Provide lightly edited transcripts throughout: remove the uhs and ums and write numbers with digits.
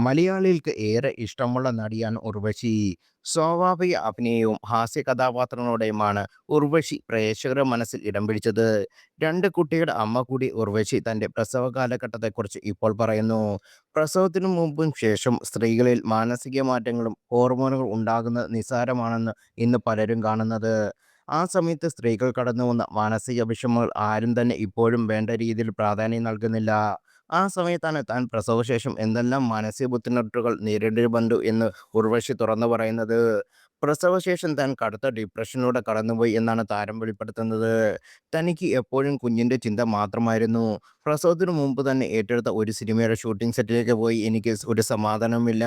മലയാളികൾക്ക് ഏറെ ഇഷ്ടമുള്ള നടിയാണ് ഉർവശി. സ്വാഭാവിക അഭിനയവും ഹാസ്യ കഥാപാത്രങ്ങളുടെയുമാണ് ഉർവശി പ്രേക്ഷകരുടെ മനസ്സിൽ ഇടം പിടിച്ചത്. 2 കുട്ടികളുടെ അമ്മ കൂടി ഉർവശി തന്റെ പ്രസവ കാലഘട്ടത്തെക്കുറിച്ച് ഇപ്പോൾ പറയുന്നു. പ്രസവത്തിനു മുമ്പും ശേഷം സ്ത്രീകളിൽ മാനസിക മാറ്റങ്ങളും ഹോർമോണുകൾ ഉണ്ടാകുന്നത് നിസ്സാരമാണെന്ന് ഇന്ന് പലരും കാണുന്നത്. ആ സമയത്ത് സ്ത്രീകൾ കടന്നുവന്ന മാനസിക വിഷമങ്ങൾ ആരും തന്നെ ഇപ്പോഴും വേണ്ട രീതിയിൽ പ്രാധാന്യം നൽകുന്നില്ല. ആ സമയത്താണ് താൻ പ്രസവശേഷം എന്തെല്ലാം മാനസിക ബുദ്ധിമുട്ടുകൾ നേരിടേണ്ടിവന്നു എന്ന് ഉർവശി തുറന്നു പറയുന്നത്. പ്രസവശേഷം താൻ കടുത്ത ഡിപ്രഷനിലൂടെ കടന്നുപോയി എന്നാണ് താരം വെളിപ്പെടുത്തുന്നത്. തനിക്ക് എപ്പോഴും കുഞ്ഞിന്റെ ചിന്ത മാത്രമായിരുന്നു. പ്രസവത്തിനു മുമ്പ് തന്നെ ഏറ്റെടുത്ത ഒരു സിനിമയുടെ ഷൂട്ടിംഗ് സെറ്റിലേക്ക് പോയി എനിക്ക് ഒരു സമാധാനവുമില്ല.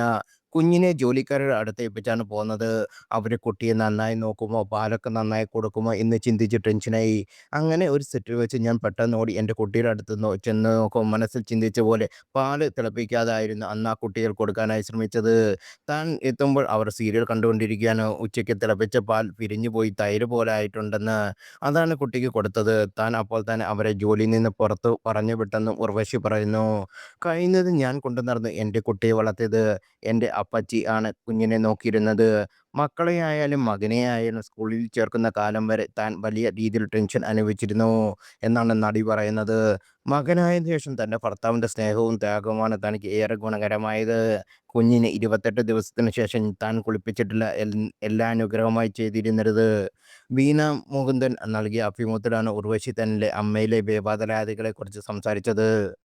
കുഞ്ഞിനെ ജോലിക്കാരുടെ അടുത്ത് ഏൽപ്പിച്ചാണ് പോന്നത്. അവര് കുട്ടിയെ നന്നായി നോക്കുമോ, പാലൊക്കെ നന്നായി കൊടുക്കുമോ എന്ന് ചിന്തിച്ച് ടെൻഷനായി. അങ്ങനെ ഒരു സെറ്റിൽ വെച്ച് ഞാൻ പെട്ടെന്ന് ഓടി എൻ്റെ കുട്ടിയുടെ അടുത്ത് ചെന്ന് നോക്കും മനസ്സിൽ ചിന്തിച്ച പോലെ പാല് തിളപ്പിക്കാതായിരുന്നു അന്ന് ആ കുട്ടികൾ കൊടുക്കാനായി ശ്രമിച്ചത്. താൻ എത്തുമ്പോൾ അവർ സീരിയൽ കണ്ടുകൊണ്ടിരിക്കുകയാണ്. ഉച്ചയ്ക്ക് തിളപ്പിച്ച പാൽ പിരിഞ്ഞു പോയി തൈര് പോലെ ആയിട്ടുണ്ടെന്ന്. അതാണ് കുട്ടിക്ക് കൊടുത്തത്. താൻ അപ്പോൾ തന്നെ അവരെ ജോലിയിൽ നിന്ന് പുറത്തു പറഞ്ഞു വിട്ടെന്നും ഉർവശി പറയുന്നു. കഴിയുന്നതും ഞാൻ കൊണ്ടുനടന്ന് എൻ്റെ കുട്ടിയെ വളർത്തിയത്. എൻ്റെ അപ്പച്ചി ആണ് കുഞ്ഞിനെ നോക്കിയിരുന്നത്. മക്കളെ ആയാലും മകനെ ആയാലും സ്കൂളിൽ ചേർക്കുന്ന കാലം വരെ താൻ വലിയ രീതിയിൽ ടെൻഷൻ അനുഭവിച്ചിരുന്നു എന്നാണ് നടി പറയുന്നത്. മകനായതിനു ശേഷം തൻ്റെ ഭർത്താവിൻ്റെ സ്നേഹവും ത്യാഗവുമാണ് തനിക്ക് ഏറെ ഗുണകരമായത്. കുഞ്ഞിന് 28 ദിവസത്തിന് ശേഷം താൻ കുളിപ്പിച്ചിട്ടുള്ള എല്ലാ അനുഗ്രഹമായി ചെയ്തിരുന്നത്. വീണ മുകുന്ദൻ നൽകിയ അഭിമുഖത്തിലാണ് ഉർവശി തന്റെ അമ്മയിലെ വേദനാദികളെക്കുറിച്ച് സംസാരിച്ചത്.